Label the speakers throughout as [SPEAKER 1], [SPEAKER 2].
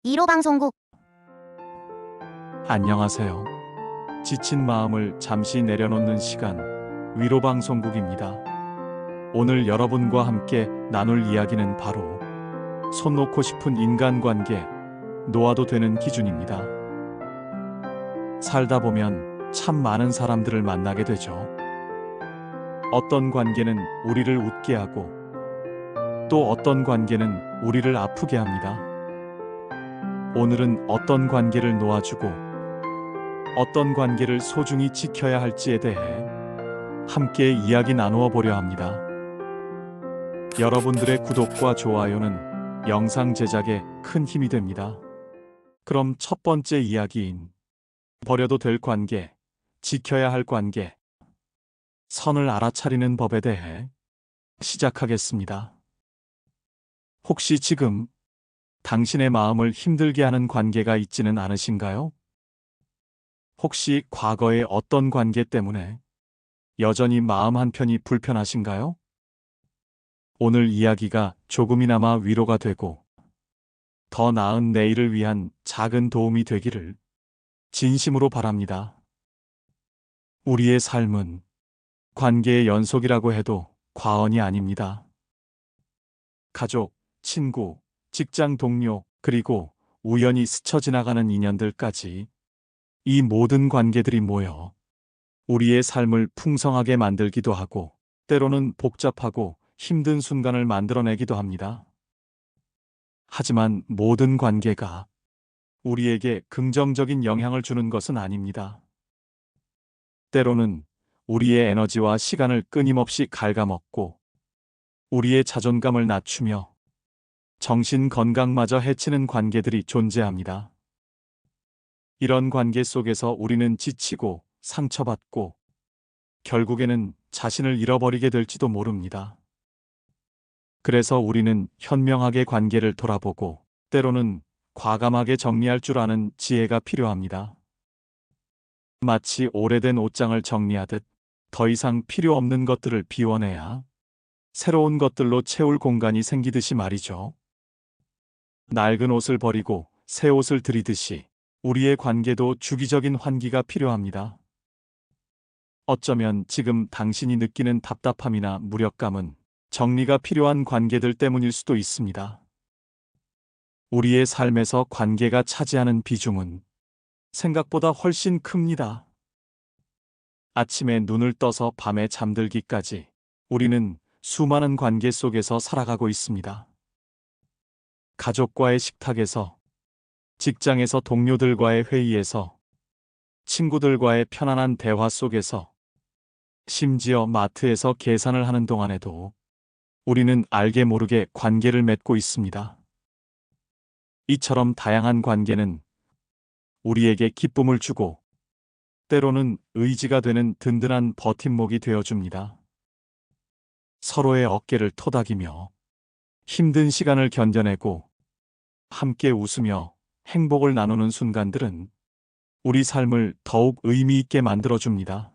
[SPEAKER 1] 1호 방송국.
[SPEAKER 2] 안녕하세요. 지친 마음을 잠시 내려놓는 시간, 위로방송국입니다. 오늘 여러분과 함께 나눌 이야기는 바로 손 놓고 싶은 인간관계, 놓아도 되는 기준입니다. 살다 보면 참 많은 사람들을 만나게 되죠. 어떤 관계는 우리를 웃게 하고 또 어떤 관계는 우리를 아프게 합니다. 오늘은 어떤 관계를 놓아주고 어떤 관계를 소중히 지켜야 할지에 대해 함께 이야기 나누어 보려 합니다. 여러분들의 구독과 좋아요는 영상 제작에 큰 힘이 됩니다. 그럼 첫 번째 이야기인 버려도 될 관계, 지켜야 할 관계, 선을 알아차리는 법에 대해 시작하겠습니다. 혹시 지금 당신의 마음을 힘들게 하는 관계가 있지는 않으신가요? 혹시 과거의 어떤 관계 때문에 여전히 마음 한편이 불편하신가요? 오늘 이야기가 조금이나마 위로가 되고 더 나은 내일을 위한 작은 도움이 되기를 진심으로 바랍니다. 우리의 삶은 관계의 연속이라고 해도 과언이 아닙니다. 가족, 친구, 직장 동료, 그리고 우연히 스쳐 지나가는 인연들까지 이 모든 관계들이 모여 우리의 삶을 풍성하게 만들기도 하고 때로는 복잡하고 힘든 순간을 만들어내기도 합니다. 하지만 모든 관계가 우리에게 긍정적인 영향을 주는 것은 아닙니다. 때로는 우리의 에너지와 시간을 끊임없이 갉아먹고 우리의 자존감을 낮추며 정신 건강마저 해치는 관계들이 존재합니다. 이런 관계 속에서 우리는 지치고 상처받고 결국에는 자신을 잃어버리게 될지도 모릅니다. 그래서 우리는 현명하게 관계를 돌아보고 때로는 과감하게 정리할 줄 아는 지혜가 필요합니다. 마치 오래된 옷장을 정리하듯 더 이상 필요 없는 것들을 비워내야 새로운 것들로 채울 공간이 생기듯이 말이죠. 낡은 옷을 버리고 새 옷을 들이듯이 우리의 관계도 주기적인 환기가 필요합니다. 어쩌면 지금 당신이 느끼는 답답함이나 무력감은 정리가 필요한 관계들 때문일 수도 있습니다. 우리의 삶에서 관계가 차지하는 비중은 생각보다 훨씬 큽니다. 아침에 눈을 떠서 밤에 잠들기까지 우리는 수많은 관계 속에서 살아가고 있습니다. 가족과의 식탁에서, 직장에서 동료들과의 회의에서, 친구들과의 편안한 대화 속에서, 심지어 마트에서 계산을 하는 동안에도 우리는 알게 모르게 관계를 맺고 있습니다. 이처럼 다양한 관계는 우리에게 기쁨을 주고 때로는 의지가 되는 든든한 버팀목이 되어줍니다. 서로의 어깨를 토닥이며 힘든 시간을 견뎌내고 함께 웃으며 행복을 나누는 순간들은 우리 삶을 더욱 의미 있게 만들어줍니다.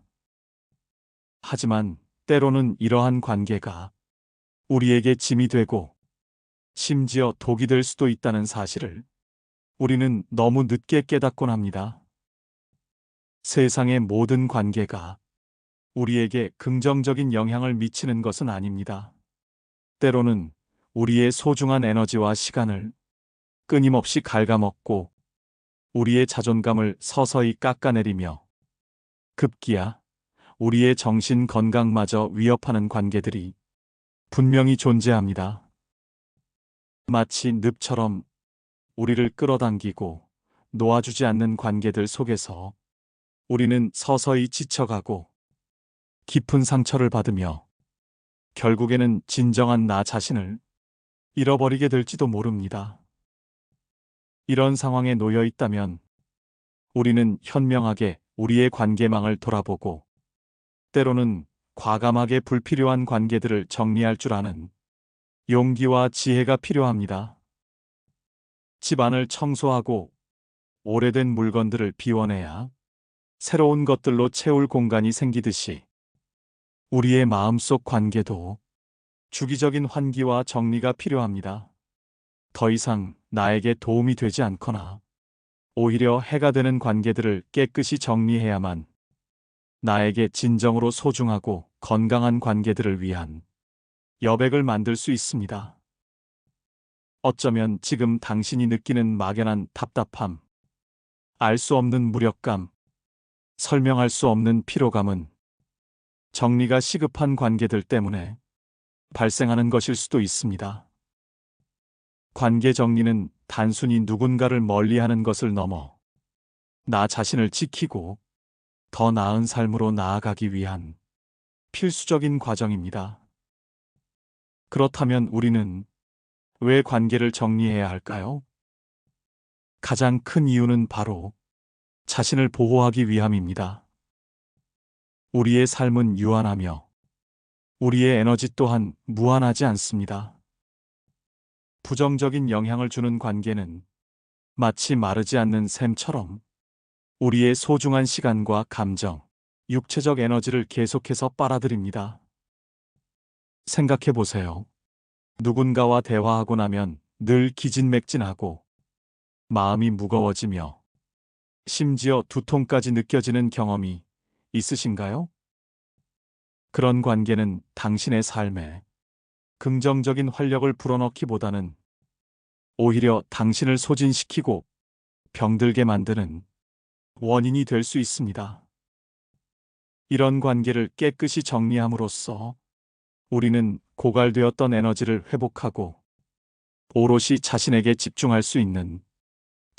[SPEAKER 2] 하지만 때로는 이러한 관계가 우리에게 짐이 되고 심지어 독이 될 수도 있다는 사실을 우리는 너무 늦게 깨닫곤 합니다. 세상의 모든 관계가 우리에게 긍정적인 영향을 미치는 것은 아닙니다. 때로는 우리의 소중한 에너지와 시간을 끊임없이 갉아먹고 우리의 자존감을 서서히 깎아내리며 급기야 우리의 정신 건강마저 위협하는 관계들이 분명히 존재합니다. 마치 늪처럼 우리를 끌어당기고 놓아주지 않는 관계들 속에서 우리는 서서히 지쳐가고 깊은 상처를 받으며 결국에는 진정한 나 자신을 잃어버리게 될지도 모릅니다. 이런 상황에 놓여 있다면 우리는 현명하게 우리의 관계망을 돌아보고 때로는 과감하게 불필요한 관계들을 정리할 줄 아는 용기와 지혜가 필요합니다. 집안을 청소하고 오래된 물건들을 비워내야 새로운 것들로 채울 공간이 생기듯이 우리의 마음속 관계도 주기적인 환기와 정리가 필요합니다. 더 이상 나에게 도움이 되지 않거나 오히려 해가 되는 관계들을 깨끗이 정리해야만 나에게 진정으로 소중하고 건강한 관계들을 위한 여백을 만들 수 있습니다. 어쩌면 지금 당신이 느끼는 막연한 답답함, 알 수 없는 무력감, 설명할 수 없는 피로감은 정리가 시급한 관계들 때문에 발생하는 것일 수도 있습니다. 관계 정리는 단순히 누군가를 멀리하는 것을 넘어 나 자신을 지키고 더 나은 삶으로 나아가기 위한 필수적인 과정입니다. 그렇다면 우리는 왜 관계를 정리해야 할까요? 가장 큰 이유는 바로 자신을 보호하기 위함입니다. 우리의 삶은 유한하며 우리의 에너지 또한 무한하지 않습니다. 부정적인 영향을 주는 관계는 마치 마르지 않는 샘처럼 우리의 소중한 시간과 감정, 육체적 에너지를 계속해서 빨아들입니다. 생각해 보세요. 누군가와 대화하고 나면 늘 기진맥진하고 마음이 무거워지며 심지어 두통까지 느껴지는 경험이 있으신가요? 그런 관계는 당신의 삶에 긍정적인 활력을 불어넣기보다는 오히려 당신을 소진시키고 병들게 만드는 원인이 될 수 있습니다. 이런 관계를 깨끗이 정리함으로써 우리는 고갈되었던 에너지를 회복하고 오롯이 자신에게 집중할 수 있는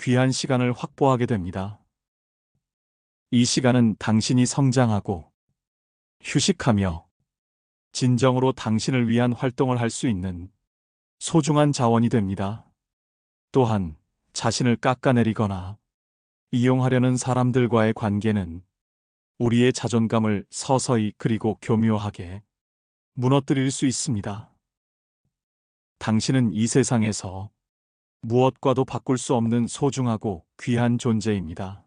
[SPEAKER 2] 귀한 시간을 확보하게 됩니다. 이 시간은 당신이 성장하고 휴식하며 진정으로 당신을 위한 활동을 할 수 있는 소중한 자원이 됩니다. 또한 자신을 깎아내리거나 이용하려는 사람들과의 관계는 우리의 자존감을 서서히 그리고 교묘하게 무너뜨릴 수 있습니다. 당신은 이 세상에서 무엇과도 바꿀 수 없는 소중하고 귀한 존재입니다.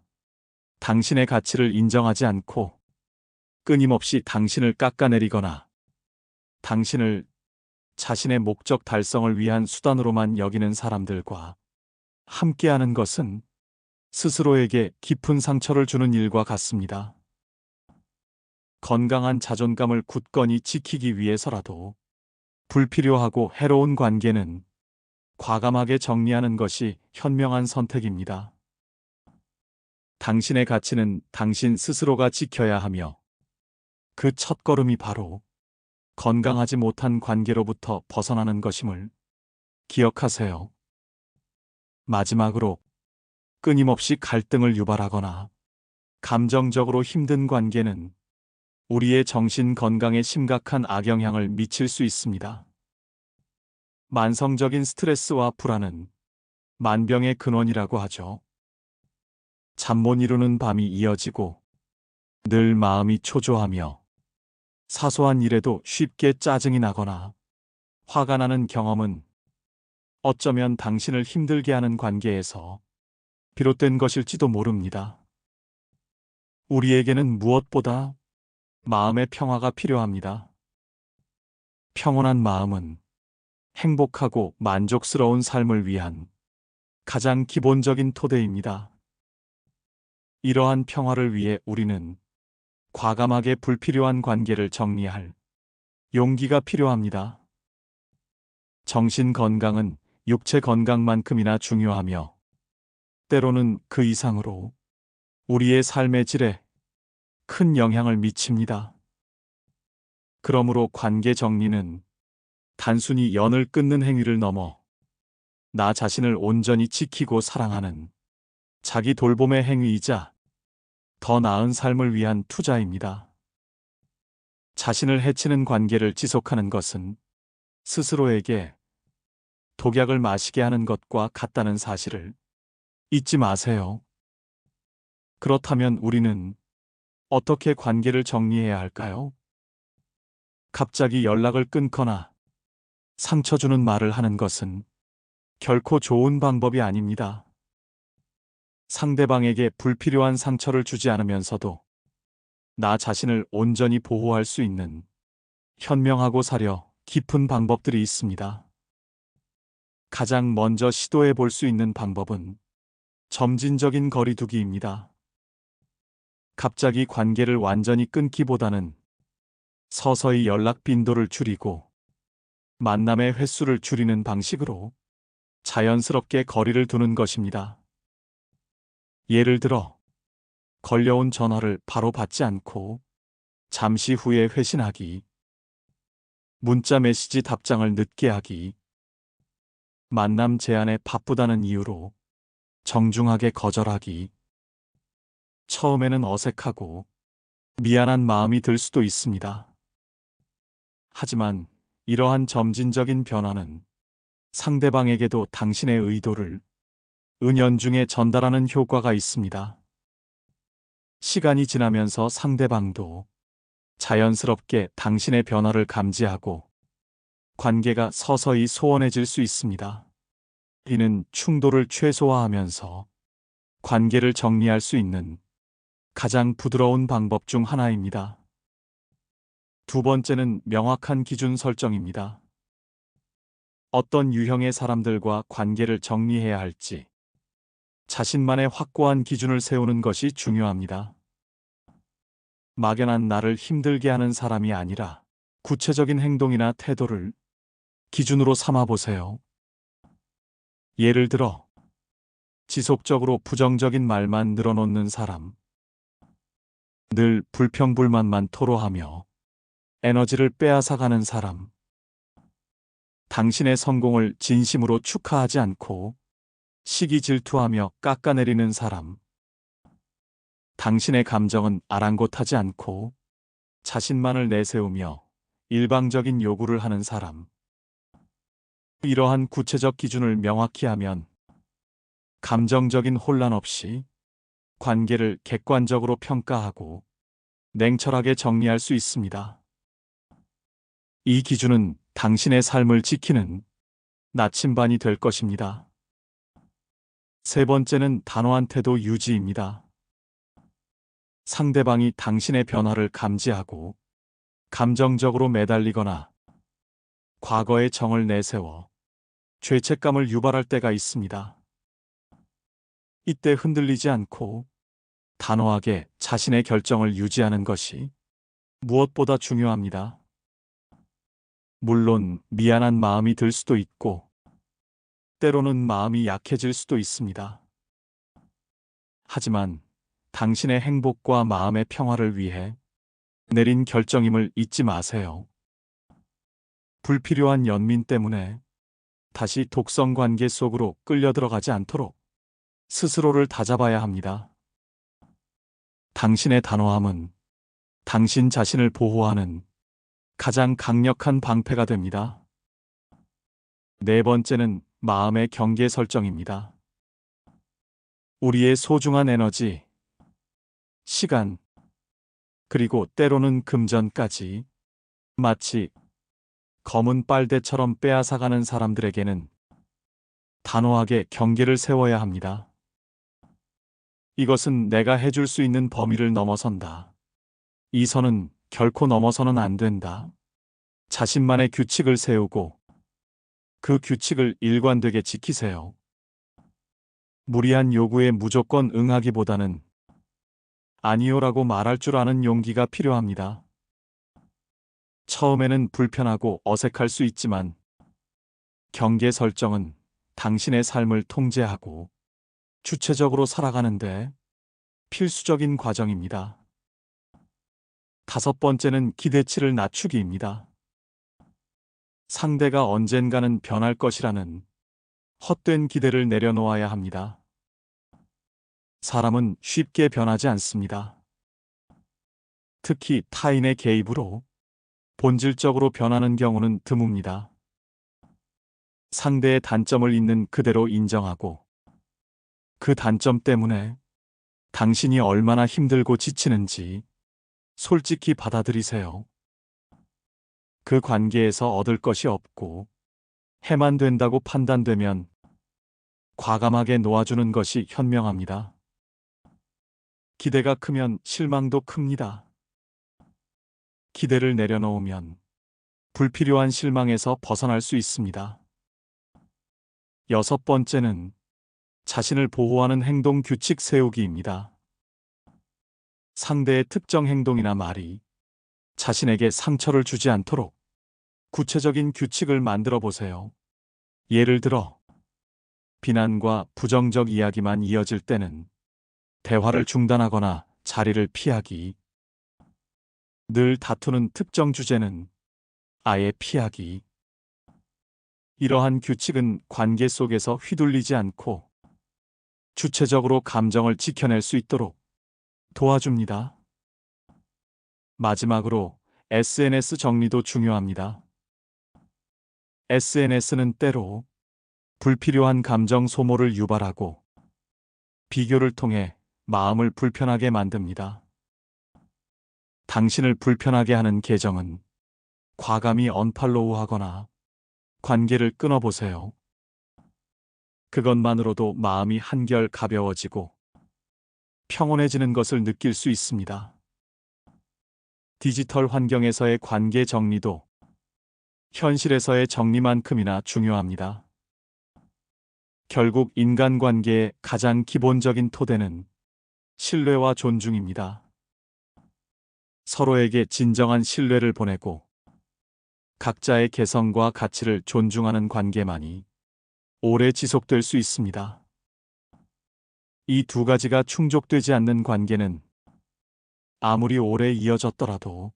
[SPEAKER 2] 당신의 가치를 인정하지 않고 끊임없이 당신을 깎아내리거나 당신을 자신의 목적 달성을 위한 수단으로만 여기는 사람들과 함께하는 것은 스스로에게 깊은 상처를 주는 일과 같습니다. 건강한 자존감을 굳건히 지키기 위해서라도 불필요하고 해로운 관계는 과감하게 정리하는 것이 현명한 선택입니다. 당신의 가치는 당신 스스로가 지켜야 하며 그 첫걸음이 바로 건강하지 못한 관계로부터 벗어나는 것임을 기억하세요. 마지막으로 끊임없이 갈등을 유발하거나 감정적으로 힘든 관계는 우리의 정신 건강에 심각한 악영향을 미칠 수 있습니다. 만성적인 스트레스와 불안은 만병의 근원이라고 하죠. 잠 못 이루는 밤이 이어지고 늘 마음이 초조하며 사소한 일에도 쉽게 짜증이 나거나 화가 나는 경험은 어쩌면 당신을 힘들게 하는 관계에서 비롯된 것일지도 모릅니다. 우리에게는 무엇보다 마음의 평화가 필요합니다. 평온한 마음은 행복하고 만족스러운 삶을 위한 가장 기본적인 토대입니다. 이러한 평화를 위해 우리는 과감하게 불필요한 관계를 정리할 용기가 필요합니다. 정신 건강은 육체 건강만큼이나 중요하며 때로는 그 이상으로 우리의 삶의 질에 큰 영향을 미칩니다. 그러므로 관계 정리는 단순히 연을 끊는 행위를 넘어 나 자신을 온전히 지키고 사랑하는 자기 돌봄의 행위이자 더 나은 삶을 위한 투자입니다. 자신을 해치는 관계를 지속하는 것은 스스로에게 독약을 마시게 하는 것과 같다는 사실을 잊지 마세요. 그렇다면 우리는 어떻게 관계를 정리해야 할까요? 갑자기 연락을 끊거나 상처 주는 말을 하는 것은 결코 좋은 방법이 아닙니다. 상대방에게 불필요한 상처를 주지 않으면서도 나 자신을 온전히 보호할 수 있는 현명하고 사려 깊은 방법들이 있습니다. 가장 먼저 시도해 볼 수 있는 방법은 점진적인 거리두기입니다. 갑자기 관계를 완전히 끊기보다는 서서히 연락 빈도를 줄이고 만남의 횟수를 줄이는 방식으로 자연스럽게 거리를 두는 것입니다. 예를 들어, 걸려온 전화를 바로 받지 않고 잠시 후에 회신하기, 문자 메시지 답장을 늦게 하기, 만남 제안에 바쁘다는 이유로 정중하게 거절하기. 처음에는 어색하고 미안한 마음이 들 수도 있습니다. 하지만 이러한 점진적인 변화는 상대방에게도 당신의 의도를 은연중에 전달하는 효과가 있습니다. 시간이 지나면서 상대방도 자연스럽게 당신의 변화를 감지하고 관계가 서서히 소원해질 수 있습니다. 이는 충돌을 최소화하면서 관계를 정리할 수 있는 가장 부드러운 방법 중 하나입니다. 두 번째는 명확한 기준 설정입니다. 어떤 유형의 사람들과 관계를 정리해야 할지 자신만의 확고한 기준을 세우는 것이 중요합니다. 막연한 나를 힘들게 하는 사람이 아니라 구체적인 행동이나 태도를 기준으로 삼아 보세요. 예를 들어, 지속적으로 부정적인 말만 늘어놓는 사람, 늘 불평불만만 토로하며 에너지를 빼앗아가는 사람, 당신의 성공을 진심으로 축하하지 않고 시기 질투하며 깎아내리는 사람, 당신의 감정은 아랑곳하지 않고 자신만을 내세우며 일방적인 요구를 하는 사람. 이러한 구체적 기준을 명확히 하면 감정적인 혼란 없이 관계를 객관적으로 평가하고 냉철하게 정리할 수 있습니다. 이 기준은 당신의 삶을 지키는 나침반이 될 것입니다. 세 번째는 단호한 태도 유지입니다. 상대방이 당신의 변화를 감지하고 감정적으로 매달리거나 과거의 정을 내세워 죄책감을 유발할 때가 있습니다. 이때 흔들리지 않고 단호하게 자신의 결정을 유지하는 것이 무엇보다 중요합니다. 물론 미안한 마음이 들 수도 있고 때로는 마음이 약해질 수도 있습니다. 하지만 당신의 행복과 마음의 평화를 위해 내린 결정임을 잊지 마세요. 불필요한 연민 때문에 다시 독성 관계 속으로 끌려 들어가지 않도록 스스로를 다잡아야 합니다. 당신의 단호함은 당신 자신을 보호하는 가장 강력한 방패가 됩니다. 네 번째는 마음의 경계 설정입니다. 우리의 소중한 에너지, 시간, 그리고 때로는 금전까지 마치 검은 빨대처럼 빼앗아가는 사람들에게는 단호하게 경계를 세워야 합니다. 이것은 내가 해줄 수 있는 범위를 넘어선다. 이 선은 결코 넘어서는 안 된다. 자신만의 규칙을 세우고 그 규칙을 일관되게 지키세요. 무리한 요구에 무조건 응하기보다는 아니요라고 말할 줄 아는 용기가 필요합니다. 처음에는 불편하고 어색할 수 있지만 경계 설정은 당신의 삶을 통제하고 주체적으로 살아가는데 필수적인 과정입니다. 다섯 번째는 기대치를 낮추기입니다. 상대가 언젠가는 변할 것이라는 헛된 기대를 내려놓아야 합니다. 사람은 쉽게 변하지 않습니다. 특히 타인의 개입으로 본질적으로 변하는 경우는 드뭅니다. 상대의 단점을 있는 그대로 인정하고 그 단점 때문에 당신이 얼마나 힘들고 지치는지 솔직히 받아들이세요. 그 관계에서 얻을 것이 없고 해만 된다고 판단되면 과감하게 놓아주는 것이 현명합니다. 기대가 크면 실망도 큽니다. 기대를 내려놓으면 불필요한 실망에서 벗어날 수 있습니다. 여섯 번째는 자신을 보호하는 행동 규칙 세우기입니다. 상대의 특정 행동이나 말이 자신에게 상처를 주지 않도록 구체적인 규칙을 만들어 보세요. 예를 들어, 비난과 부정적 이야기만 이어질 때는 대화를 중단하거나 자리를 피하기, 늘 다투는 특정 주제는 아예 피하기. 이러한 규칙은 관계 속에서 휘둘리지 않고 주체적으로 감정을 지켜낼 수 있도록 도와줍니다. 마지막으로 SNS 정리도 중요합니다. SNS는 때로 불필요한 감정 소모를 유발하고 비교를 통해 마음을 불편하게 만듭니다. 당신을 불편하게 하는 계정은 과감히 언팔로우하거나 관계를 끊어보세요. 그것만으로도 마음이 한결 가벼워지고 평온해지는 것을 느낄 수 있습니다. 디지털 환경에서의 관계 정리도 현실에서의 정리만큼이나 중요합니다. 결국 인간관계의 가장 기본적인 토대는 신뢰와 존중입니다. 서로에게 진정한 신뢰를 보내고 각자의 개성과 가치를 존중하는 관계만이 오래 지속될 수 있습니다. 이 두 가지가 충족되지 않는 관계는 아무리 오래 이어졌더라도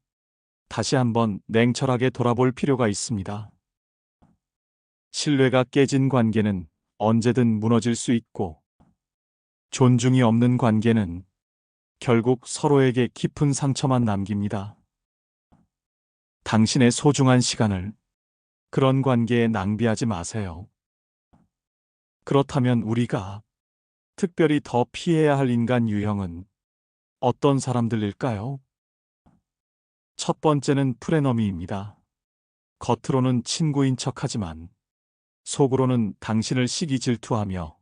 [SPEAKER 2] 다시 한번 냉철하게 돌아볼 필요가 있습니다. 신뢰가 깨진 관계는 언제든 무너질 수 있고, 존중이 없는 관계는 결국 서로에게 깊은 상처만 남깁니다. 당신의 소중한 시간을 그런 관계에 낭비하지 마세요. 그렇다면 우리가 특별히 더 피해야 할 인간 유형은 어떤 사람들일까요? 첫 번째는 프레너미입니다. 겉으로는 친구인 척하지만 속으로는 당신을 시기 질투하며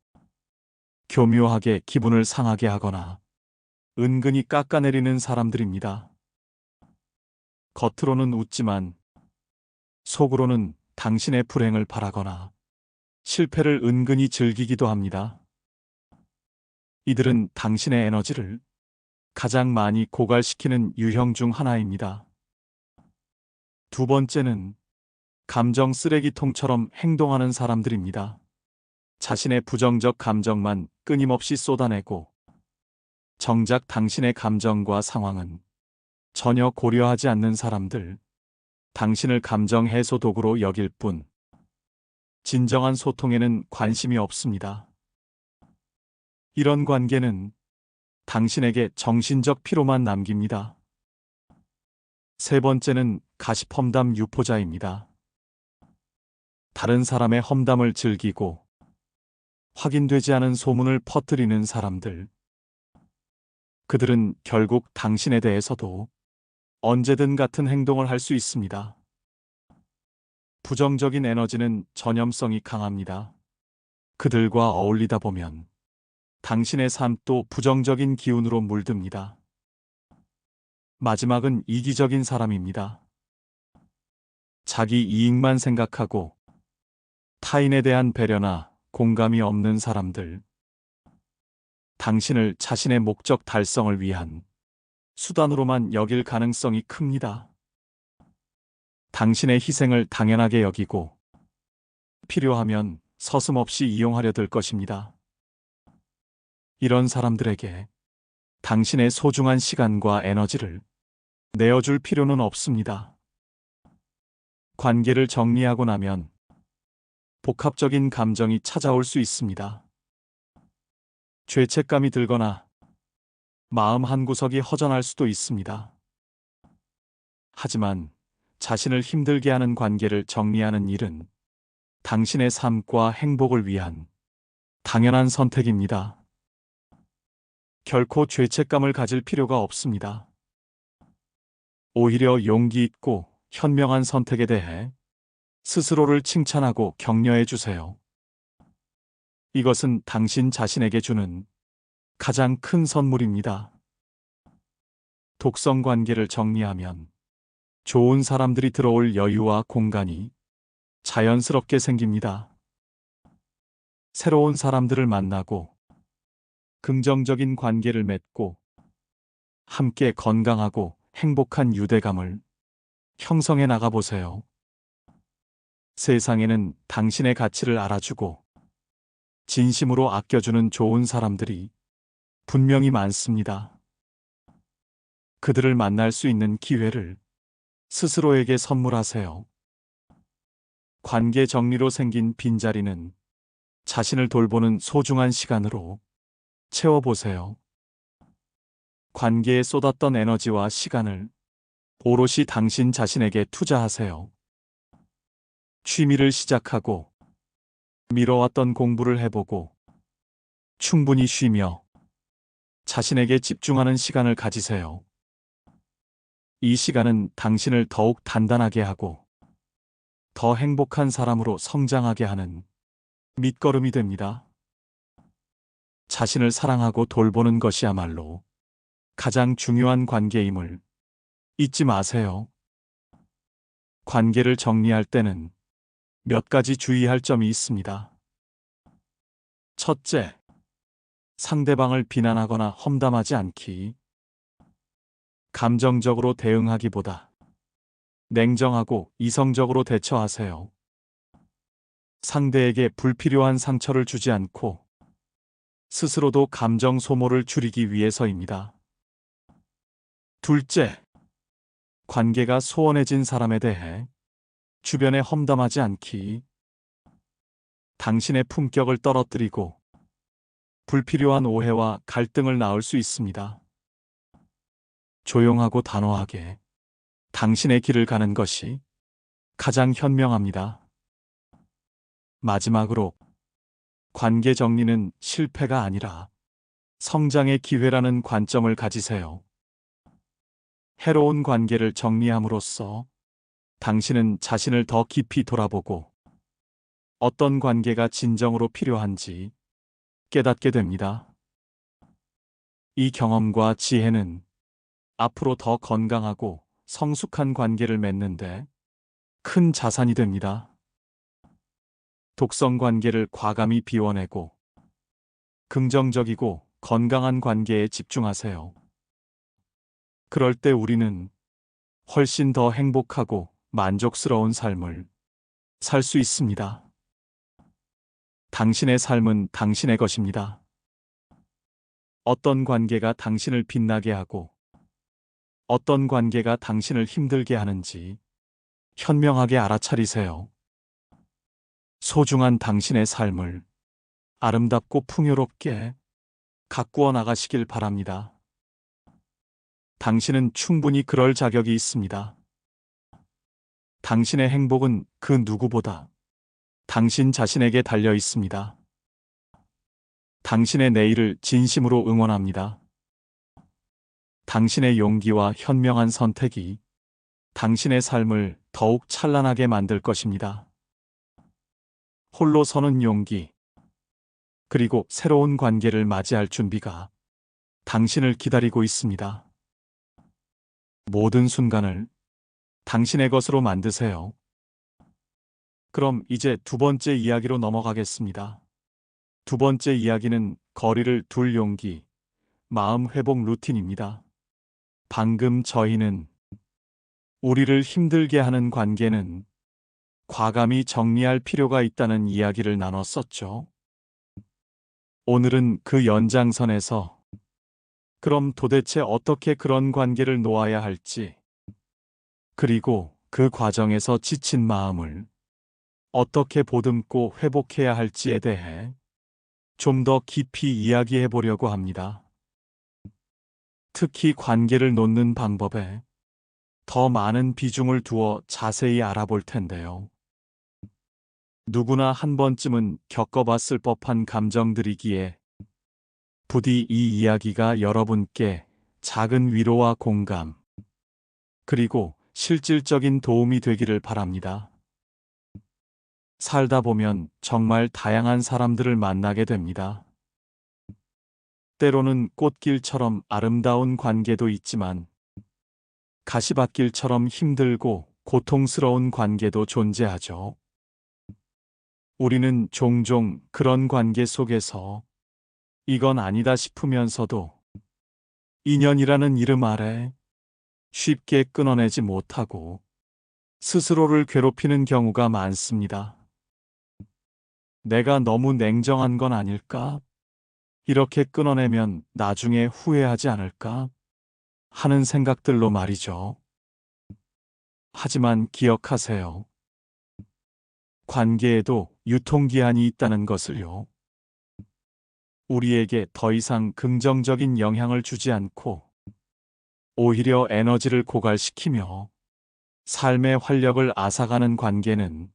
[SPEAKER 2] 교묘하게 기분을 상하게 하거나 은근히 깎아내리는 사람들입니다. 겉으로는 웃지만 속으로는 당신의 불행을 바라거나 실패를 은근히 즐기기도 합니다. 이들은 당신의 에너지를 가장 많이 고갈시키는 유형 중 하나입니다. 두 번째는 감정 쓰레기통처럼 행동하는 사람들입니다. 자신의 부정적 감정만 끊임없이 쏟아내고 정작 당신의 감정과 상황은 전혀 고려하지 않는 사람들, 당신을 감정 해소 도구로 여길 뿐 진정한 소통에는 관심이 없습니다. 이런 관계는 당신에게 정신적 피로만 남깁니다. 세 번째는 가십 험담 유포자입니다. 다른 사람의 험담을 즐기고 확인되지 않은 소문을 퍼뜨리는 사람들. 그들은 결국 당신에 대해서도 언제든 같은 행동을 할 수 있습니다. 부정적인 에너지는 전염성이 강합니다. 그들과 어울리다 보면 당신의 삶도 부정적인 기운으로 물듭니다. 마지막은 이기적인 사람입니다. 자기 이익만 생각하고 타인에 대한 배려나 공감이 없는 사람들. 당신을 자신의 목적 달성을 위한 수단으로만 여길 가능성이 큽니다. 당신의 희생을 당연하게 여기고 필요하면 서슴없이 이용하려 들 것입니다. 이런 사람들에게 당신의 소중한 시간과 에너지를 내어줄 필요는 없습니다. 관계를 정리하고 나면 복합적인 감정이 찾아올 수 있습니다. 죄책감이 들거나 마음 한구석이 허전할 수도 있습니다. 하지만 자신을 힘들게 하는 관계를 정리하는 일은 당신의 삶과 행복을 위한 당연한 선택입니다. 결코 죄책감을 가질 필요가 없습니다. 오히려 용기 있고 현명한 선택에 대해 스스로를 칭찬하고 격려해 주세요. 이것은 당신 자신에게 주는 가장 큰 선물입니다. 독성 관계를 정리하면 좋은 사람들이 들어올 여유와 공간이 자연스럽게 생깁니다. 새로운 사람들을 만나고 긍정적인 관계를 맺고 함께 건강하고 행복한 유대감을 형성해 나가 보세요. 세상에는 당신의 가치를 알아주고 진심으로 아껴주는 좋은 사람들이 분명히 많습니다. 그들을 만날 수 있는 기회를 스스로에게 선물하세요. 관계 정리로 생긴 빈자리는 자신을 돌보는 소중한 시간으로 채워보세요. 관계에 쏟았던 에너지와 시간을 오롯이 당신 자신에게 투자하세요. 취미를 시작하고 미뤄왔던 공부를 해보고 충분히 쉬며 자신에게 집중하는 시간을 가지세요. 이 시간은 당신을 더욱 단단하게 하고 더 행복한 사람으로 성장하게 하는 밑거름이 됩니다. 자신을 사랑하고 돌보는 것이야말로 가장 중요한 관계임을 잊지 마세요. 관계를 정리할 때는 몇 가지 주의할 점이 있습니다. 첫째, 상대방을 비난하거나 험담하지 않기. 감정적으로 대응하기보다 냉정하고 이성적으로 대처하세요. 상대에게 불필요한 상처를 주지 않고 스스로도 감정 소모를 줄이기 위해서입니다. 둘째, 관계가 소원해진 사람에 대해 주변에 험담하지 않기. 당신의 품격을 떨어뜨리고 불필요한 오해와 갈등을 낳을 수 있습니다. 조용하고 단호하게 당신의 길을 가는 것이 가장 현명합니다. 마지막으로, 관계 정리는 실패가 아니라 성장의 기회라는 관점을 가지세요. 해로운 관계를 정리함으로써 당신은 자신을 더 깊이 돌아보고 어떤 관계가 진정으로 필요한지 깨닫게 됩니다. 이 경험과 지혜는 앞으로 더 건강하고 성숙한 관계를 맺는데 큰 자산이 됩니다. 독성 관계를 과감히 비워내고 긍정적이고 건강한 관계에 집중하세요. 그럴 때 우리는 훨씬 더 행복하고 만족스러운 삶을 살 수 있습니다. 당신의 삶은 당신의 것입니다. 어떤 관계가 당신을 빛나게 하고 어떤 관계가 당신을 힘들게 하는지 현명하게 알아차리세요. 소중한 당신의 삶을 아름답고 풍요롭게 가꾸어 나가시길 바랍니다. 당신은 충분히 그럴 자격이 있습니다. 당신의 행복은 그 누구보다 당신 자신에게 달려 있습니다. 당신의 내일을 진심으로 응원합니다. 당신의 용기와 현명한 선택이 당신의 삶을 더욱 찬란하게 만들 것입니다. 홀로 서는 용기, 그리고 새로운 관계를 맞이할 준비가 당신을 기다리고 있습니다. 모든 순간을 당신의 것으로 만드세요. 그럼 이제 두 번째 이야기로 넘어가겠습니다. 두 번째 이야기는 거리를 둘 용기, 마음 회복 루틴입니다. 방금 저희는 우리를 힘들게 하는 관계는 과감히 정리할 필요가 있다는 이야기를 나눴었죠. 오늘은 그 연장선에서 그럼 도대체 어떻게 그런 관계를 놓아야 할지, 그리고 그 과정에서 지친 마음을 어떻게 보듬고 회복해야 할지에 대해 좀 더 깊이 이야기해 보려고 합니다. 특히 관계를 놓는 방법에 더 많은 비중을 두어 자세히 알아볼 텐데요. 누구나 한 번쯤은 겪어봤을 법한 감정들이기에 부디 이 이야기가 여러분께 작은 위로와 공감, 그리고 실질적인 도움이 되기를 바랍니다. 살다 보면 정말 다양한 사람들을 만나게 됩니다. 때로는 꽃길처럼 아름다운 관계도 있지만 가시밭길처럼 힘들고 고통스러운 관계도 존재하죠. 우리는 종종 그런 관계 속에서 이건 아니다 싶으면서도 인연이라는 이름 아래 쉽게 끊어내지 못하고 스스로를 괴롭히는 경우가 많습니다. 내가 너무 냉정한 건 아닐까? 이렇게 끊어내면 나중에 후회하지 않을까? 하는 생각들로 말이죠. 하지만 기억하세요. 관계에도 유통기한이 있다는 것을요. 우리에게 더 이상 긍정적인 영향을 주지 않고 오히려 에너지를 고갈시키며 삶의 활력을 앗아가는 관계는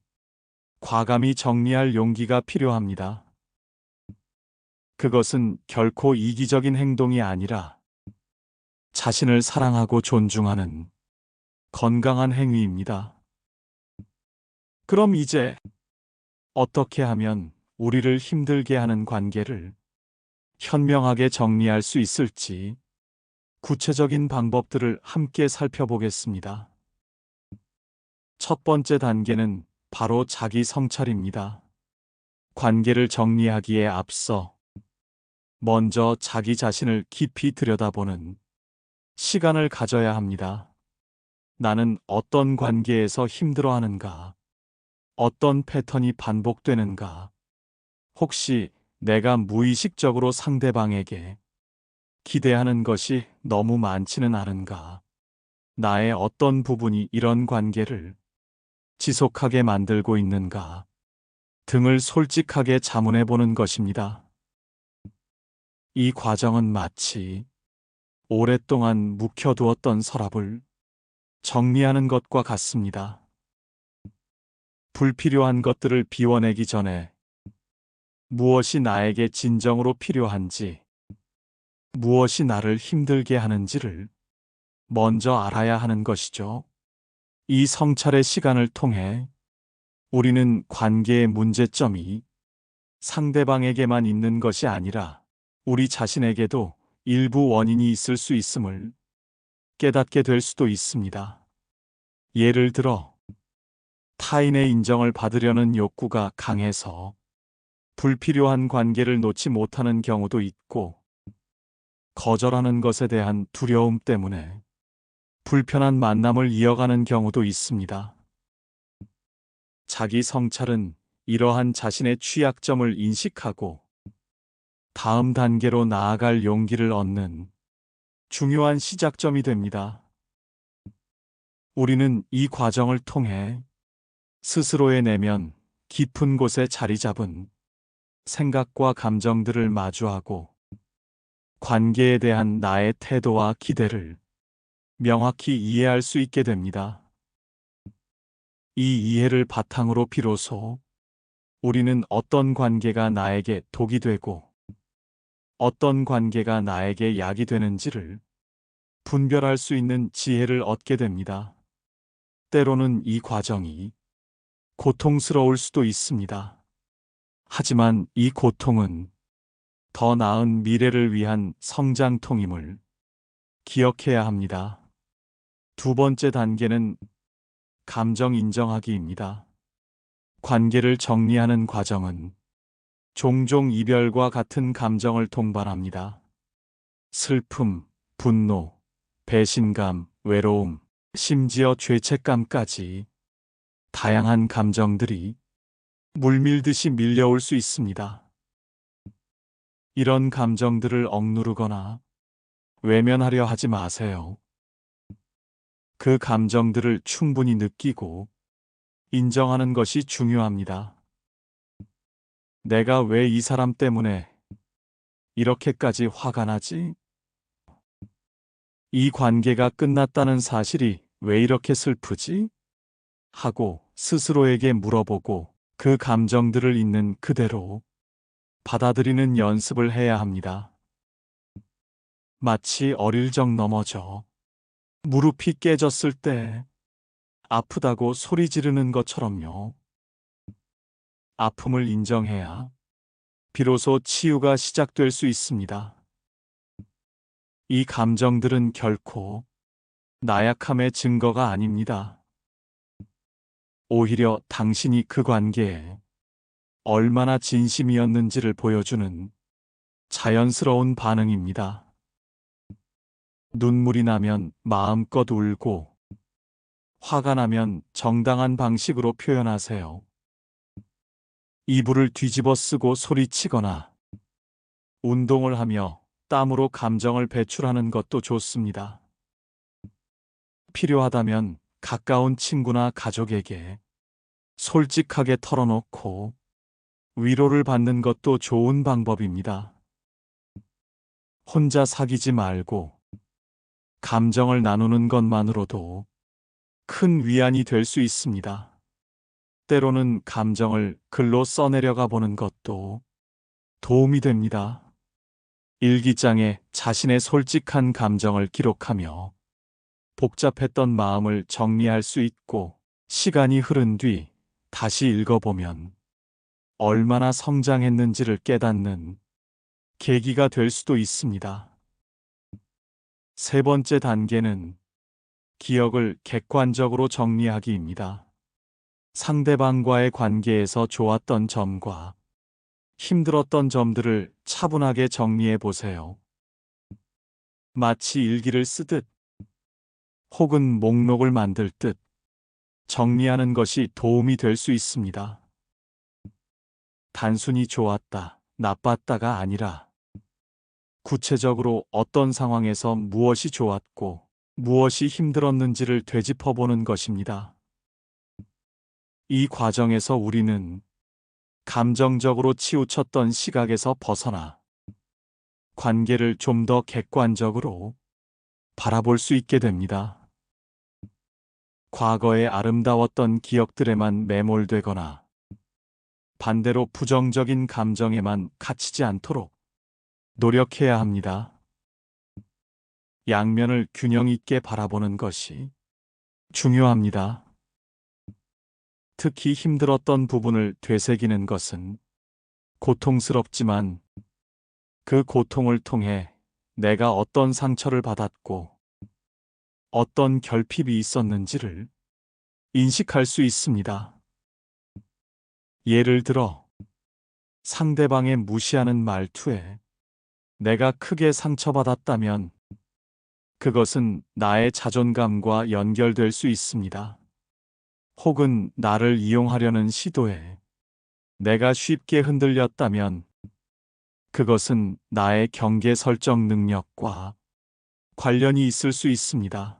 [SPEAKER 2] 과감히 정리할 용기가 필요합니다. 그것은 결코 이기적인 행동이 아니라 자신을 사랑하고 존중하는 건강한 행위입니다. 그럼 이제 어떻게 하면 우리를 힘들게 하는 관계를 현명하게 정리할 수 있을지 구체적인 방법들을 함께 살펴보겠습니다. 첫 번째 단계는 바로 자기 성찰입니다. 관계를 정리하기에 앞서 먼저 자기 자신을 깊이 들여다보는 시간을 가져야 합니다. 나는 어떤 관계에서 힘들어하는가? 어떤 패턴이 반복되는가? 혹시 내가 무의식적으로 상대방에게 기대하는 것이 너무 많지는 않은가? 나의 어떤 부분이 이런 관계를 지속하게 만들고 있는가? 등을 솔직하게 자문해 보는 것입니다. 이 과정은 마치 오랫동안 묵혀두었던 서랍을 정리하는 것과 같습니다. 불필요한 것들을 비워내기 전에 무엇이 나에게 진정으로 필요한지, 무엇이 나를 힘들게 하는지를 먼저 알아야 하는 것이죠. 이 성찰의 시간을 통해 우리는 관계의 문제점이 상대방에게만 있는 것이 아니라 우리 자신에게도 일부 원인이 있을 수 있음을 깨닫게 될 수도 있습니다. 예를 들어, 타인의 인정을 받으려는 욕구가 강해서 불필요한 관계를 놓지 못하는 경우도 있고, 거절하는 것에 대한 두려움 때문에 불편한 만남을 이어가는 경우도 있습니다. 자기 성찰은 이러한 자신의 취약점을 인식하고 다음 단계로 나아갈 용기를 얻는 중요한 시작점이 됩니다. 우리는 이 과정을 통해 스스로의 내면 깊은 곳에 자리 잡은 생각과 감정들을 마주하고 관계에 대한 나의 태도와 기대를 명확히 이해할 수 있게 됩니다. 이 이해를 바탕으로 비로소 우리는 어떤 관계가 나에게 독이 되고 어떤 관계가 나에게 약이 되는지를 분별할 수 있는 지혜를 얻게 됩니다. 때로는 이 과정이 고통스러울 수도 있습니다. 하지만 이 고통은 더 나은 미래를 위한 성장통임을 기억해야 합니다. 두 번째 단계는 감정 인정하기입니다. 관계를 정리하는 과정은 종종 이별과 같은 감정을 동반합니다. 슬픔, 분노, 배신감, 외로움, 심지어 죄책감까지 다양한 감정들이 물밀듯이 밀려올 수 있습니다. 이런 감정들을 억누르거나 외면하려 하지 마세요. 그 감정들을 충분히 느끼고 인정하는 것이 중요합니다. 내가 왜 이 사람 때문에 이렇게까지 화가 나지? 이 관계가 끝났다는 사실이 왜 이렇게 슬프지? 하고 스스로에게 물어보고 그 감정들을 있는 그대로 받아들이는 연습을 해야 합니다. 마치 어릴 적 넘어져 무릎이 깨졌을 때 아프다고 소리 지르는 것처럼요. 아픔을 인정해야 비로소 치유가 시작될 수 있습니다. 이 감정들은 결코 나약함의 증거가 아닙니다. 오히려 당신이 그 관계에 얼마나 진심이었는지를 보여주는 자연스러운 반응입니다. 눈물이 나면 마음껏 울고, 화가 나면 정당한 방식으로 표현하세요. 이불을 뒤집어 쓰고 소리치거나 운동을 하며 땀으로 감정을 배출하는 것도 좋습니다. 필요하다면 가까운 친구나 가족에게 솔직하게 털어놓고 위로를 받는 것도 좋은 방법입니다. 혼자 사귀지 말고 감정을 나누는 것만으로도 큰 위안이 될 수 있습니다. 때로는 감정을 글로 써내려가 보는 것도 도움이 됩니다. 일기장에 자신의 솔직한 감정을 기록하며 복잡했던 마음을 정리할 수 있고, 시간이 흐른 뒤 다시 읽어보면 얼마나 성장했는지를 깨닫는 계기가 될 수도 있습니다. 세 번째 단계는 기억을 객관적으로 정리하기입니다. 상대방과의 관계에서 좋았던 점과 힘들었던 점들을 차분하게 정리해 보세요. 마치 일기를 쓰듯 혹은 목록을 만들 듯 정리하는 것이 도움이 될 수 있습니다. 단순히 좋았다, 나빴다가 아니라 구체적으로 어떤 상황에서 무엇이 좋았고 무엇이 힘들었는지를 되짚어보는 것입니다. 이 과정에서 우리는 감정적으로 치우쳤던 시각에서 벗어나 관계를 좀 더 객관적으로 바라볼 수 있게 됩니다. 과거의 아름다웠던 기억들에만 매몰되거나 반대로 부정적인 감정에만 갇히지 않도록 노력해야 합니다. 양면을 균형 있게 바라보는 것이 중요합니다. 특히 힘들었던 부분을 되새기는 것은 고통스럽지만, 그 고통을 통해 내가 어떤 상처를 받았고 어떤 결핍이 있었는지를 인식할 수 있습니다. 예를 들어 상대방의 무시하는 말투에 내가 크게 상처받았다면 그것은 나의 자존감과 연결될 수 있습니다. 혹은 나를 이용하려는 시도에 내가 쉽게 흔들렸다면 그것은 나의 경계 설정 능력과 관련이 있을 수 있습니다.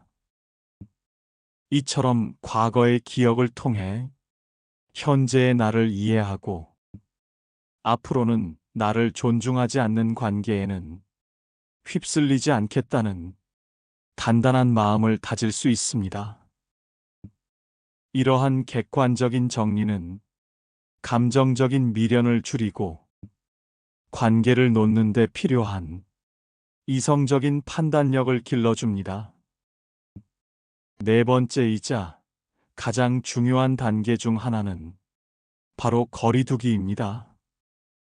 [SPEAKER 2] 이처럼 과거의 기억을 통해 현재의 나를 이해하고 앞으로는 나를 존중하지 않는 관계에는 휩쓸리지 않겠다는 단단한 마음을 다질 수 있습니다. 이러한 객관적인 정리는 감정적인 미련을 줄이고 관계를 놓는 데 필요한 이성적인 판단력을 길러줍니다. 네 번째이자 가장 중요한 단계 중 하나는 바로 거리두기입니다.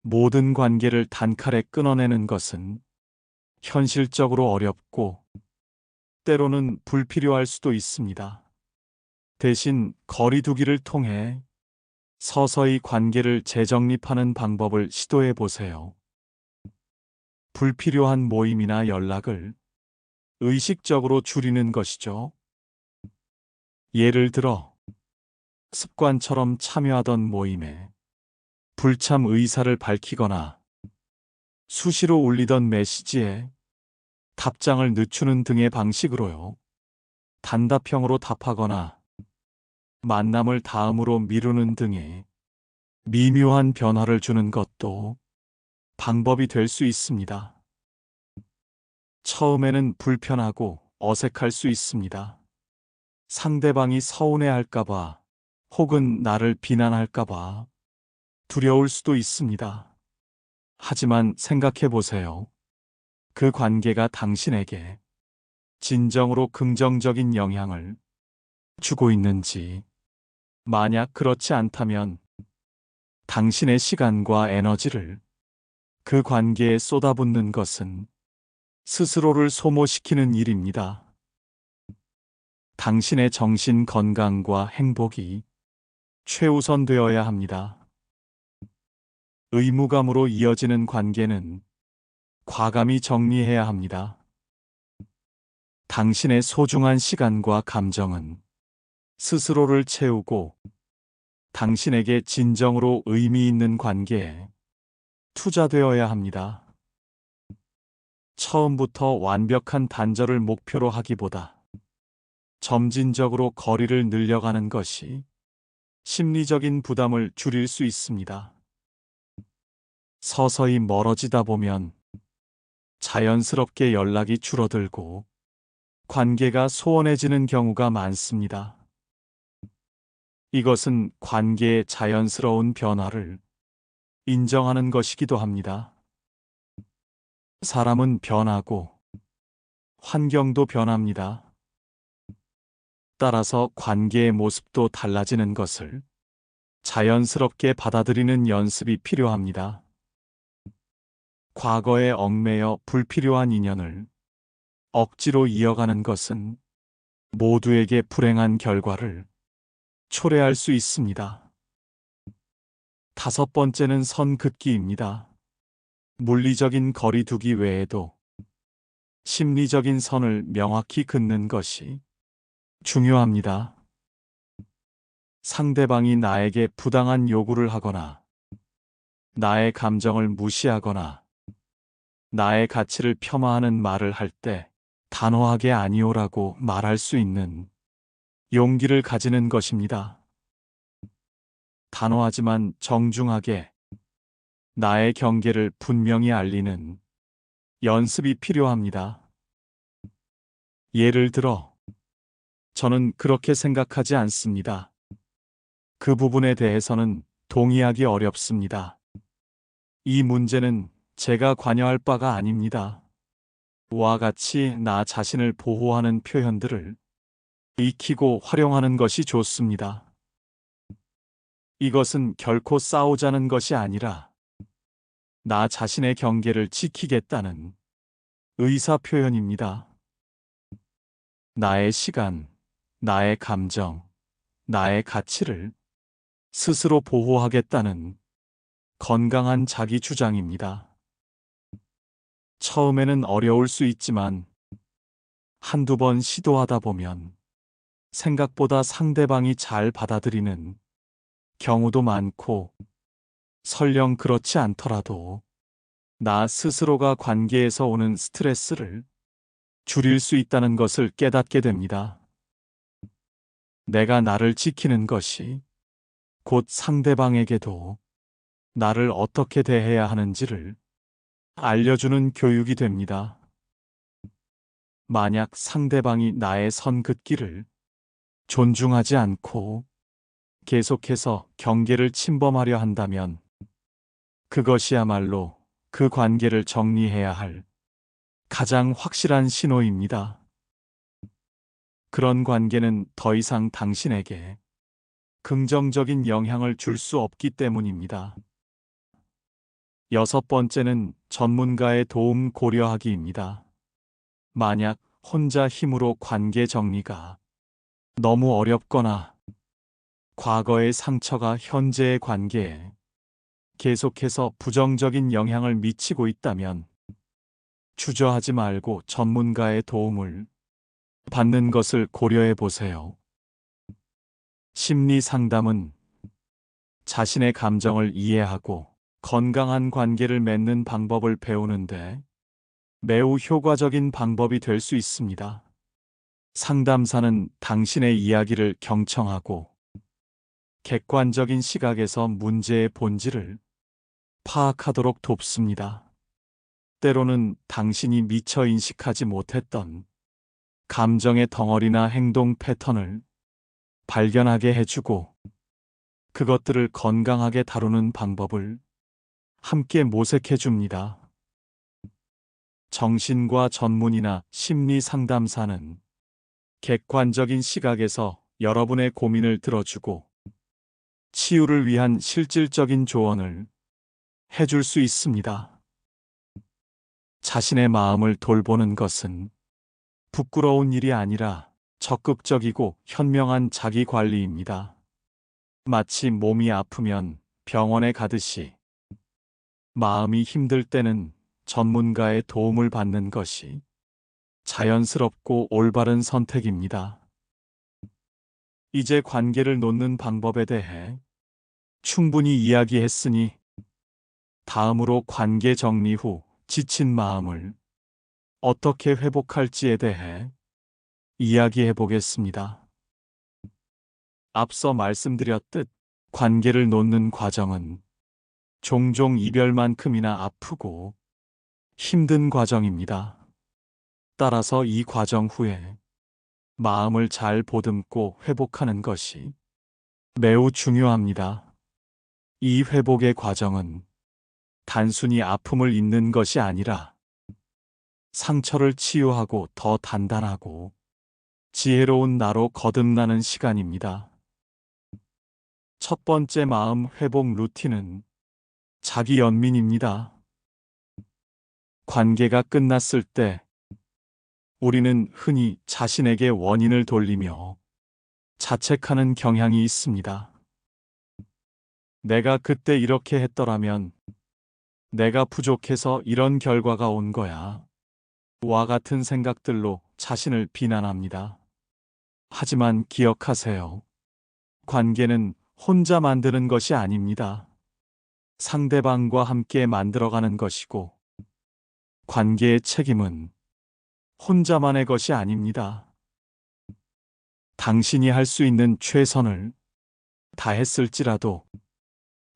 [SPEAKER 2] 모든 관계를 단칼에 끊어내는 것은 현실적으로 어렵고 때로는 불필요할 수도 있습니다. 대신 거리두기를 통해 서서히 관계를 재정립하는 방법을 시도해 보세요. 불필요한 모임이나 연락을 의식적으로 줄이는 것이죠. 예를 들어 습관처럼 참여하던 모임에 불참 의사를 밝히거나 수시로 올리던 메시지에 답장을 늦추는 등의 방식으로요. 단답형으로 답하거나 만남을 다음으로 미루는 등의 미묘한 변화를 주는 것도 방법이 될 수 있습니다. 처음에는 불편하고 어색할 수 있습니다. 상대방이 서운해할까봐 혹은 나를 비난할까봐 두려울 수도 있습니다. 하지만 생각해 보세요. 그 관계가 당신에게 진정으로 긍정적인 영향을 주고 있는지, 만약 그렇지 않다면 당신의 시간과 에너지를 그 관계에 쏟아붓는 것은 스스로를 소모시키는 일입니다. 당신의 정신 건강과 행복이 최우선 되어야 합니다. 의무감으로 이어지는 관계는 과감히 정리해야 합니다. 당신의 소중한 시간과 감정은 스스로를 채우고 당신에게 진정으로 의미 있는 관계에 투자되어야 합니다. 처음부터 완벽한 단절을 목표로 하기보다 점진적으로 거리를 늘려가는 것이 심리적인 부담을 줄일 수 있습니다. 서서히 멀어지다 보면 자연스럽게 연락이 줄어들고 관계가 소원해지는 경우가 많습니다. 이것은 관계의 자연스러운 변화를 인정하는 것이기도 합니다. 사람은 변하고 환경도 변합니다. 따라서 관계의 모습도 달라지는 것을 자연스럽게 받아들이는 연습이 필요합니다. 과거에 얽매여 불필요한 인연을 억지로 이어가는 것은 모두에게 불행한 결과를 초래할 수 있습니다. 다섯 번째는 선 긋기입니다. 물리적인 거리두기 외에도 심리적인 선을 명확히 긋는 것이 중요합니다. 상대방이 나에게 부당한 요구를 하거나 나의 감정을 무시하거나 나의 가치를 폄하하는 말을 할 때 단호하게 아니오라고 말할 수 있는 용기를 가지는 것입니다. 단호하지만 정중하게 나의 경계를 분명히 알리는 연습이 필요합니다. 예를 들어, 저는 그렇게 생각하지 않습니다. 그 부분에 대해서는 동의하기 어렵습니다. 이 문제는 제가 관여할 바가 아닙니다. 와 같이 나 자신을 보호하는 표현들을 익히고 활용하는 것이 좋습니다. 이것은 결코 싸우자는 것이 아니라 나 자신의 경계를 지키겠다는 의사 표현입니다. 나의 시간, 나의 감정, 나의 가치를 스스로 보호하겠다는 건강한 자기 주장입니다. 처음에는 어려울 수 있지만 한두 번 시도하다 보면 생각보다 상대방이 잘 받아들이는 경우도 많고 설령 그렇지 않더라도 나 스스로가 관계에서 오는 스트레스를 줄일 수 있다는 것을 깨닫게 됩니다. 내가 나를 지키는 것이 곧 상대방에게도 나를 어떻게 대해야 하는지를 알려주는 교육이 됩니다. 만약 상대방이 나의 선 긋기를 존중하지 않고 계속해서 경계를 침범하려 한다면 그것이야말로 그 관계를 정리해야 할 가장 확실한 신호입니다. 그런 관계는 더 이상 당신에게 긍정적인 영향을 줄 수 없기 때문입니다. 여섯 번째는 전문가의 도움 고려하기입니다. 만약 혼자 힘으로 관계 정리가 너무 어렵거나 과거의 상처가 현재의 관계에 계속해서 부정적인 영향을 미치고 있다면 주저하지 말고 전문가의 도움을 받는 것을 고려해 보세요. 심리 상담은 자신의 감정을 이해하고 건강한 관계를 맺는 방법을 배우는데 매우 효과적인 방법이 될 수 있습니다. 상담사는 당신의 이야기를 경청하고 객관적인 시각에서 문제의 본질을 파악하도록 돕습니다. 때로는 당신이 미처 인식하지 못했던 감정의 덩어리나 행동 패턴을 발견하게 해주고 그것들을 건강하게 다루는 방법을 함께 모색해 줍니다. 정신과 전문의나 심리 상담사는 객관적인 시각에서 여러분의 고민을 들어주고 치유를 위한 실질적인 조언을 해줄 수 있습니다. 자신의 마음을 돌보는 것은 부끄러운 일이 아니라 적극적이고 현명한 자기 관리입니다. 마치 몸이 아프면 병원에 가듯이 마음이 힘들 때는 전문가의 도움을 받는 것이 자연스럽고 올바른 선택입니다. 이제 관계를 놓는 방법에 대해 충분히 이야기했으니 다음으로 관계 정리 후 지친 마음을 어떻게 회복할지에 대해 이야기해 보겠습니다. 앞서 말씀드렸듯 관계를 놓는 과정은 종종 이별만큼이나 아프고 힘든 과정입니다. 따라서 이 과정 후에 마음을 잘 보듬고 회복하는 것이 매우 중요합니다. 이 회복의 과정은 단순히 아픔을 잊는 것이 아니라 상처를 치유하고 더 단단하고 지혜로운 나로 거듭나는 시간입니다. 첫 번째 마음 회복 루틴은 자기 연민입니다. 관계가 끝났을 때 우리는 흔히 자신에게 원인을 돌리며 자책하는 경향이 있습니다. 내가 그때 이렇게 했더라면, 내가 부족해서 이런 결과가 온 거야. 와 같은 생각들로 자신을 비난합니다. 하지만 기억하세요. 관계는 혼자 만드는 것이 아닙니다. 상대방과 함께 만들어가는 것이고, 관계의 책임은 혼자만의 것이 아닙니다. 당신이 할 수 있는 최선을 다했을지라도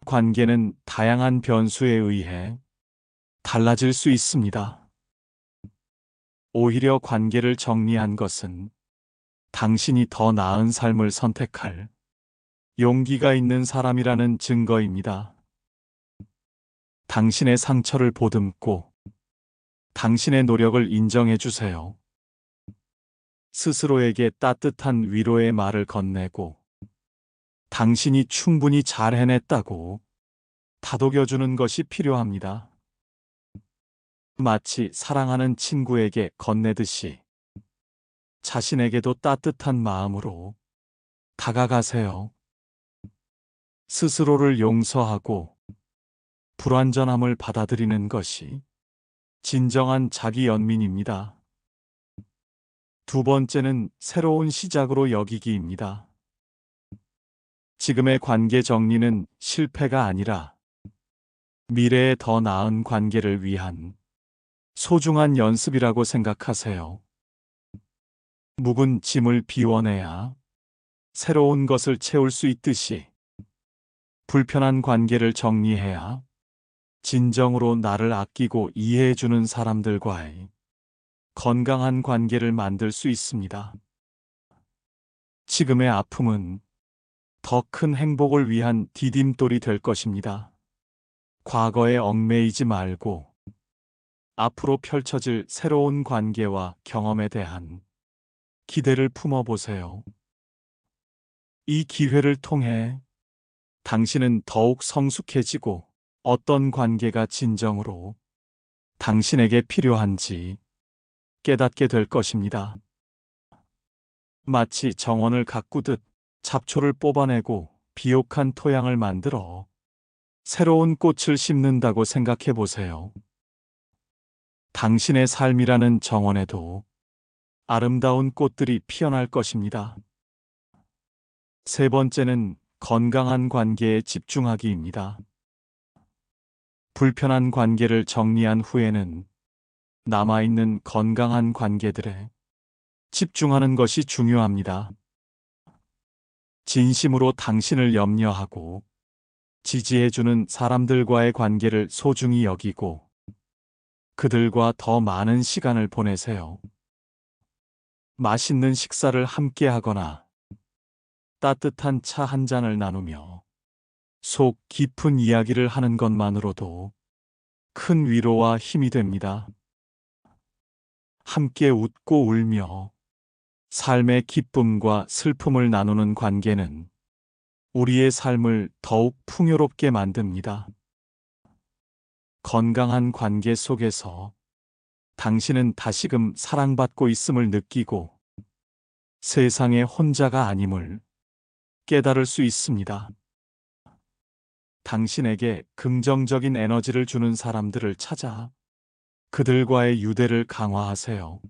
[SPEAKER 2] 관계는 다양한 변수에 의해 달라질 수 있습니다. 오히려 관계를 정리한 것은 당신이 더 나은 삶을 선택할 용기가 있는 사람이라는 증거입니다. 당신의 상처를 보듬고 당신의 노력을 인정해 주세요. 스스로에게 따뜻한 위로의 말을 건네고 당신이 충분히 잘 해냈다고 다독여주는 것이 필요합니다. 마치 사랑하는 친구에게 건네듯이 자신에게도 따뜻한 마음으로 다가가세요. 스스로를 용서하고 불완전함을 받아들이는 것이 진정한 자기 연민입니다. 두 번째는 새로운 시작으로 여기기입니다. 지금의 관계 정리는 실패가 아니라 미래에 더 나은 관계를 위한 소중한 연습이라고 생각하세요. 묵은 짐을 비워내야 새로운 것을 채울 수 있듯이 불편한 관계를 정리해야 진정으로 나를 아끼고 이해해주는 사람들과의 건강한 관계를 만들 수 있습니다. 지금의 아픔은 더 큰 행복을 위한 디딤돌이 될 것입니다. 과거에 얽매이지 말고 앞으로 펼쳐질 새로운 관계와 경험에 대한 기대를 품어보세요. 이 기회를 통해 당신은 더욱 성숙해지고 어떤 관계가 진정으로 당신에게 필요한지 깨닫게 될 것입니다. 마치 정원을 가꾸듯 잡초를 뽑아내고 비옥한 토양을 만들어 새로운 꽃을 심는다고 생각해 보세요. 당신의 삶이라는 정원에도 아름다운 꽃들이 피어날 것입니다. 세 번째는 건강한 관계에 집중하기입니다. 불편한 관계를 정리한 후에는 남아있는 건강한 관계들에 집중하는 것이 중요합니다. 진심으로 당신을 염려하고 지지해주는 사람들과의 관계를 소중히 여기고 그들과 더 많은 시간을 보내세요. 맛있는 식사를 함께 하거나 따뜻한 차 한 잔을 나누며 속 깊은 이야기를 하는 것만으로도 큰 위로와 힘이 됩니다. 함께 웃고 울며 삶의 기쁨과 슬픔을 나누는 관계는 우리의 삶을 더욱 풍요롭게 만듭니다. 건강한 관계 속에서 당신은 다시금 사랑받고 있음을 느끼고 세상에 혼자가 아님을 깨달을 수 있습니다. 당신에게 긍정적인 에너지를 주는 사람들을 찾아 그들과의 유대를 강화하세요.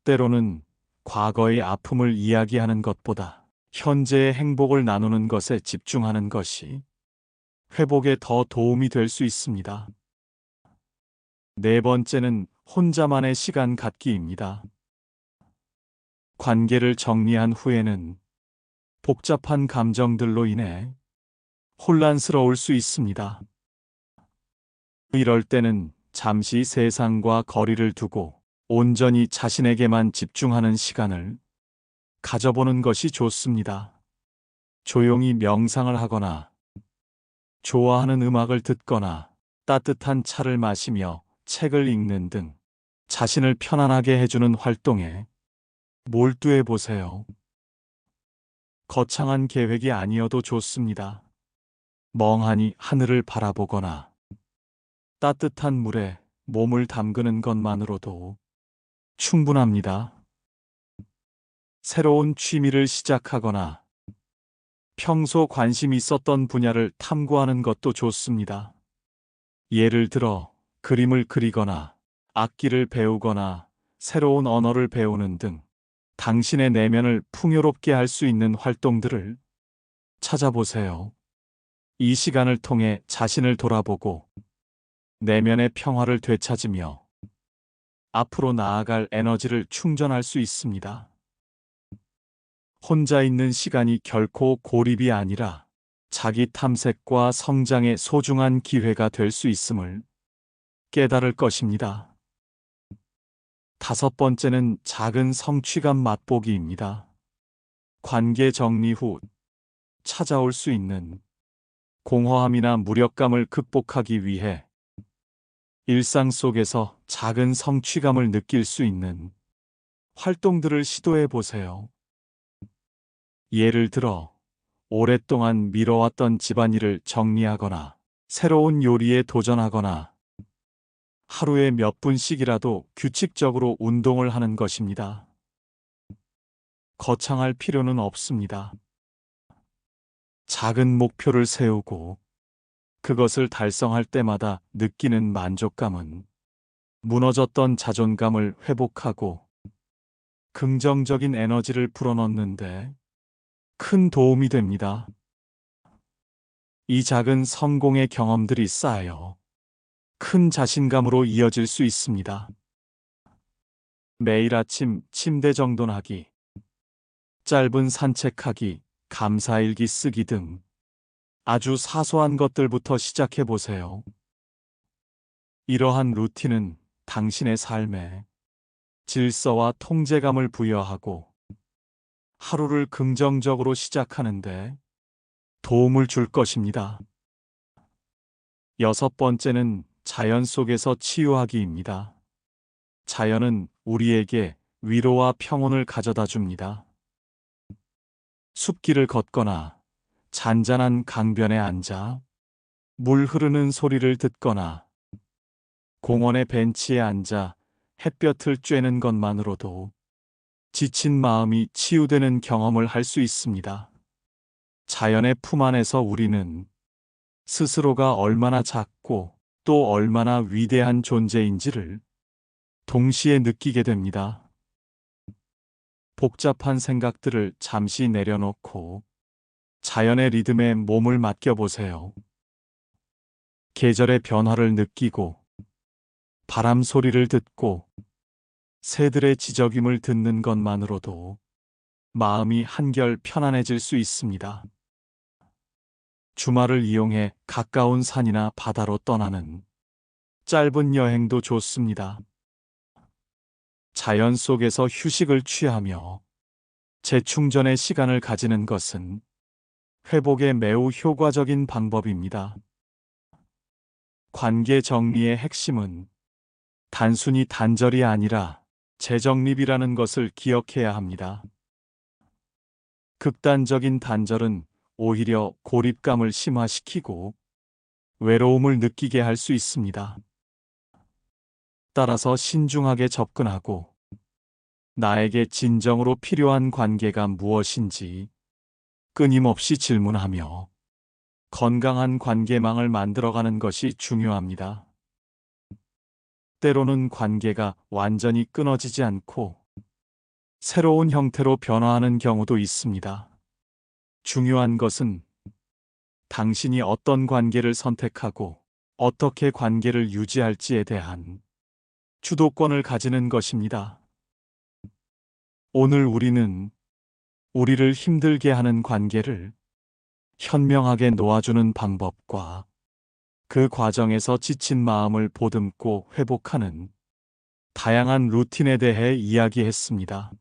[SPEAKER 2] 때로는 과거의 아픔을 이야기하는 것보다 현재의 행복을 나누는 것에 집중하는 것이 회복에 더 도움이 될 수 있습니다. 네 번째는 혼자만의 시간 갖기입니다. 관계를 정리한 후에는 복잡한 감정들로 인해 혼란스러울 수 있습니다. 이럴 때는 잠시 세상과 거리를 두고 온전히 자신에게만 집중하는 시간을 가져보는 것이 좋습니다. 조용히 명상을 하거나 좋아하는 음악을 듣거나 따뜻한 차를 마시며 책을 읽는 등 자신을 편안하게 해주는 활동에 몰두해 보세요. 거창한 계획이 아니어도 좋습니다. 멍하니 하늘을 바라보거나 따뜻한 물에 몸을 담그는 것만으로도 충분합니다. 새로운 취미를 시작하거나 평소 관심 있었던 분야를 탐구하는 것도 좋습니다. 예를 들어 그림을 그리거나 악기를 배우거나 새로운 언어를 배우는 등 당신의 내면을 풍요롭게 할 수 있는 활동들을 찾아보세요. 이 시간을 통해 자신을 돌아보고 내면의 평화를 되찾으며 앞으로 나아갈 에너지를 충전할 수 있습니다. 혼자 있는 시간이 결코 고립이 아니라 자기 탐색과 성장의 소중한 기회가 될 수 있음을 깨달을 것입니다. 다섯 번째는 작은 성취감 맛보기입니다. 관계 정리 후 찾아올 수 있는 공허함이나 무력감을 극복하기 위해 일상 속에서 작은 성취감을 느낄 수 있는 활동들을 시도해 보세요. 예를 들어 오랫동안 미뤄왔던 집안일을 정리하거나 새로운 요리에 도전하거나 하루에 몇 분씩이라도 규칙적으로 운동을 하는 것입니다. 거창할 필요는 없습니다. 작은 목표를 세우고 그것을 달성할 때마다 느끼는 만족감은 무너졌던 자존감을 회복하고 긍정적인 에너지를 불어넣는데 큰 도움이 됩니다. 이 작은 성공의 경험들이 쌓여 큰 자신감으로 이어질 수 있습니다. 매일 아침 침대 정돈하기, 짧은 산책하기, 감사일기 쓰기 등 아주 사소한 것들부터 시작해 보세요. 이러한 루틴은 당신의 삶에 질서와 통제감을 부여하고 하루를 긍정적으로 시작하는데 도움을 줄 것입니다. 여섯 번째는 자연 속에서 치유하기입니다. 자연은 우리에게 위로와 평온을 가져다 줍니다. 숲길을 걷거나 잔잔한 강변에 앉아 물 흐르는 소리를 듣거나 공원의 벤치에 앉아 햇볕을 쬐는 것만으로도 지친 마음이 치유되는 경험을 할 수 있습니다. 자연의 품 안에서 우리는 스스로가 얼마나 작고 또 얼마나 위대한 존재인지를 동시에 느끼게 됩니다. 복잡한 생각들을 잠시 내려놓고 자연의 리듬에 몸을 맡겨보세요. 계절의 변화를 느끼고 바람 소리를 듣고 새들의 지저귀를 듣는 것만으로도 마음이 한결 편안해질 수 있습니다. 주말을 이용해 가까운 산이나 바다로 떠나는 짧은 여행도 좋습니다. 자연 속에서 휴식을 취하며 재충전의 시간을 가지는 것은 회복에 매우 효과적인 방법입니다. 관계 정리의 핵심은 단순히 단절이 아니라 재정립이라는 것을 기억해야 합니다. 극단적인 단절은 오히려 고립감을 심화시키고 외로움을 느끼게 할 수 있습니다. 따라서 신중하게 접근하고 나에게 진정으로 필요한 관계가 무엇인지 끊임없이 질문하며 건강한 관계망을 만들어가는 것이 중요합니다. 때로는 관계가 완전히 끊어지지 않고 새로운 형태로 변화하는 경우도 있습니다. 중요한 것은 당신이 어떤 관계를 선택하고 어떻게 관계를 유지할지에 대한 주도권을 가지는 것입니다. 오늘 우리는 우리를 힘들게 하는 관계를 현명하게 놓아주는 방법과 그 과정에서 지친 마음을 보듬고 회복하는 다양한 루틴에 대해 이야기했습니다.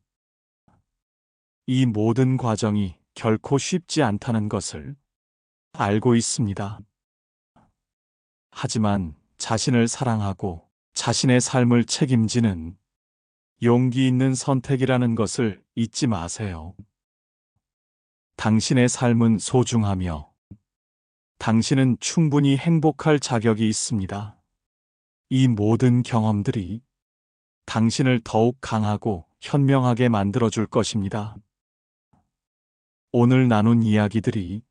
[SPEAKER 2] 이 모든 과정이 결코 쉽지 않다는 것을 알고 있습니다. 하지만 자신을 사랑하고 자신의 삶을 책임지는 용기 있는 선택이라는 것을 잊지 마세요. 당신의 삶은 소중하며 당신은 충분히 행복할 자격이 있습니다. 이 모든 경험들이 당신을 더욱 강하고 현명하게 만들어줄 것입니다. 오늘 나눈 이야기들이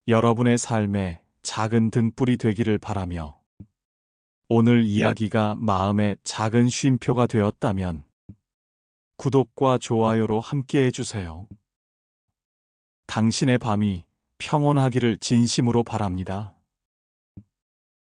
[SPEAKER 2] 여러분의 삶에 작은 등불이 되기를 바라며 오늘 이야기가 마음의 작은 쉼표가 되었다면 구독과 좋아요로 함께 해주세요. 당신의 밤이 평온하기를 진심으로 바랍니다.